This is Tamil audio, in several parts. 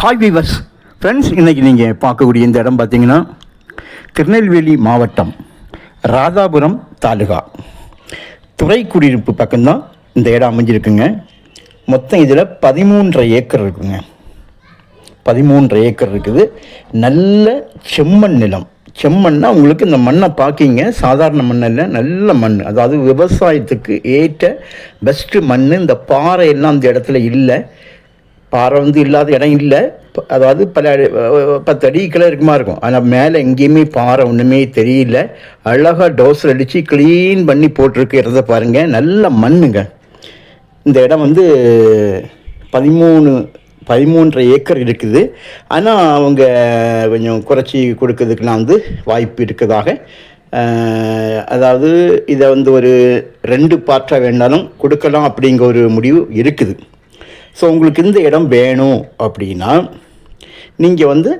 ஹாய் வீவர்ஸ் ஃப்ரெண்ட்ஸ், இன்றைக்கி நீங்கள் பார்க்கக்கூடிய இந்த இடம் பார்த்தீங்கன்னா திருநெல்வேலி மாவட்டம் ராதாபுரம் தாலுகா துறைக்குடியிருப்பு பக்கம்தான் இந்த இடம் அமைஞ்சிருக்குங்க. மொத்தம் இதில் 13.5 ஏக்கர் இருக்குங்க. 13.5 ஏக்கர் இருக்குது. நல்ல செம்மண் நிலம். செம்மண்ணா உங்களுக்கு இந்த மண்ணை பார்க்கிங்க, சாதாரண மண்ணில் நல்ல மண், அதாவது விவசாயத்துக்கு ஏற்ற பெஸ்ட்டு மண். இந்த பாறை எல்லாம் இந்த இடத்துல இல்லை. பாறை இல்லாத இடம் இல்லை. அதாவது 10 அடிக்குள்ளே இருக்குமா இருக்கும். ஆனால் மேலே எங்கேயுமே பாறை ஒன்றுமே தெரியல. அழகாக டோசர் அடித்து க்ளீன் பண்ணி போட்டிருக்கிறத பாருங்கள். நல்ல மண்ணுங்க. இந்த இடம் 13.5 ஏக்கர் இருக்குது. ஆனால் அவங்க கொஞ்சம் குறைச்சி கொடுக்கறதுக்குலாம் வாய்ப்பு இருக்கிறதாக, அதாவது இதை ஒரு 2 பார்ட்டாக வேணாலும் கொடுக்கலாம் அப்படிங்கிற ஒரு முடிவு இருக்குது. ஸோ உங்களுக்கு இந்த இடம் வேணும் அப்படின்னா நீங்கள்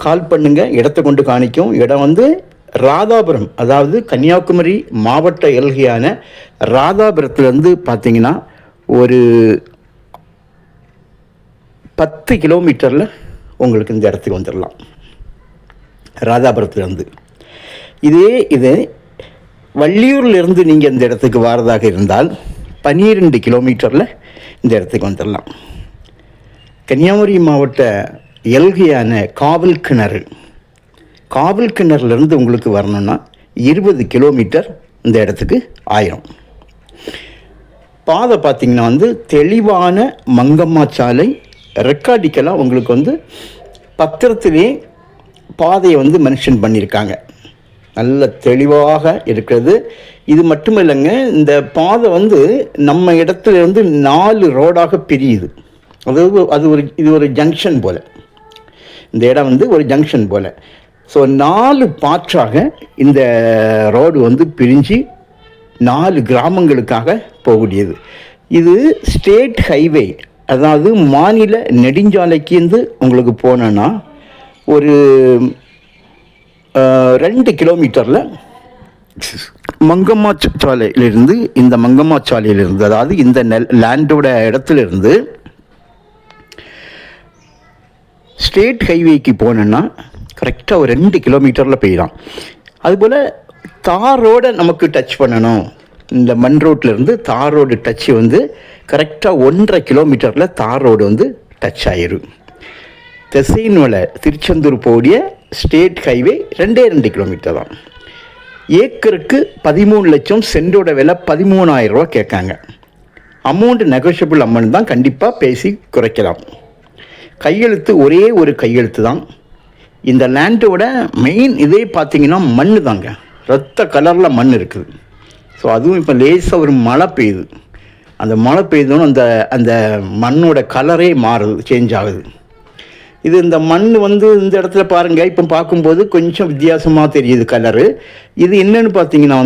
கால் பண்ணுங்கள், இடத்த கொண்டு காணிக்கும். இடம் ராதாபுரம், அதாவது கன்னியாகுமரி மாவட்ட எல்கையான ராதாபுரத்துலேருந்து பார்த்தீங்கன்னா ஒரு 10 கிலோமீட்டரில் உங்களுக்கு இந்த இடத்துக்கு வந்துடலாம். ராதாபுரத்துலேருந்து இது வள்ளியூர்லேருந்து நீங்கள் இந்த இடத்துக்கு வரதாக இருந்தால் 12 கிலோமீட்டரில் இந்த இடத்துக்கு வந்துடலாம். கன்னியாகுமரி மாவட்ட எல்கையான காவல் கிணறுலேருந்து உங்களுக்கு வரணுன்னா 20 கிலோமீட்டர் இந்த இடத்துக்கு ஆயிரும். பாதை பார்த்திங்கன்னா தெளிவான மங்கம்மா சாலை. ரெக்கார்டிக்கலாக உங்களுக்கு பத்திரத்திலே பாதையை மென்ஷன் பண்ணியிருக்காங்க. நல்ல தெளிவாக இருக்கிறது. இது மட்டும் இல்லைங்க, இந்த பாதை நம்ம இடத்துல 4 ரோடாக பிரியுது. அதாவது இது ஒரு ஜங்ஷன் போல். இந்த இடம் ஒரு ஜங்ஷன் போல். ஸோ 4 பாற்றாக இந்த ரோடு பிரிஞ்சு 4 கிராமங்களுக்காக போகக்கூடியது. இது ஸ்டேட் ஹைவே, அதாவது மாநில நெடுஞ்சாலைக்கு உங்களுக்கு போனோன்னா ஒரு 2 கிலோமீட்டரில் மங்கம்மா சாலையிலிருந்து, இந்த மங்கம்மா சாலையிலிருந்து, அதாவது இந்த லேண்டோட இடத்துலேருந்து ஸ்டேட் ஹைவேக்கு போனோன்னா கரெக்டாக ஒரு 2 கிலோமீட்டரில் போயிடலாம். அதுபோல் தார் ரோடை நமக்கு டச் பண்ணணும். இந்த மண் ரோட்லேருந்து தார் ரோடு டச்சு கரெக்டாக 1.5 கிலோமீட்டரில் தார் ரோடு டச் ஆயிரும். திசையின்மலை திருச்செந்தூர் போடிய ஸ்டேட் ஹைவே 2 கிலோமீட்டர் தான். ஏக்கருக்கு 13 லட்சம், சென்டோட விலை 13,000 ரூபா கேட்காங்க. அமௌண்ட் நெகோஷியபிள் அமௌண்ட் தான், கண்டிப்பாக பேசி குறைக்கலாம். கையெழுத்து ஒரே ஒரு கையெழுத்து தான். இந்த லேண்டோட மெயின் இதே பார்த்திங்கன்னா மண் தாங்க. ரத்த கலரில் மண் இருக்குது. ஸோ அதுவும் இப்போ லேசாக ஒரு மழை பெய்யுது. அந்த மழை பெய்யுதுன்னு அந்த மண்ணோட கலரே மாறுது, சேஞ்ச் ஆகுது. இது இந்த மண் இந்த இடத்துல பாருங்கள், இப்போ பார்க்கும்போது கொஞ்சம் வித்தியாசமாக தெரியுது கலரு. இது என்னன்னு பார்த்தீங்கன்னா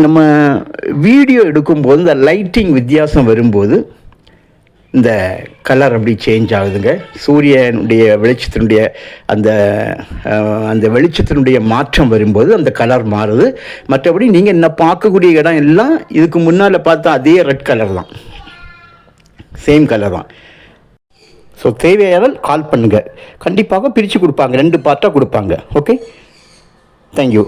நம்ம வீடியோ எடுக்கும்போது இந்த லைட்டிங் வித்தியாசம் வரும்போது இந்த கலர் அப்படி சேஞ்ச் ஆகுதுங்க. சூரியனுடைய வெளிச்சத்தினுடைய அந்த வெளிச்சத்தினுடைய மாற்றம் வரும்போது அந்த கலர் மாறுது. மற்றபடி நீங்கள் என்ன பார்க்கக்கூடிய இடம் எல்லாம் இதுக்கு முன்னால் பார்த்தா அதே ரெட் கலர் தான், சேம் கலர் தான். ஸோ தேவையானால் கால் பண்ணுங்கள், கண்டிப்பாக பிரித்து கொடுப்பாங்க, 2 பார்ட்டாக கொடுப்பாங்க. Okay, thank you.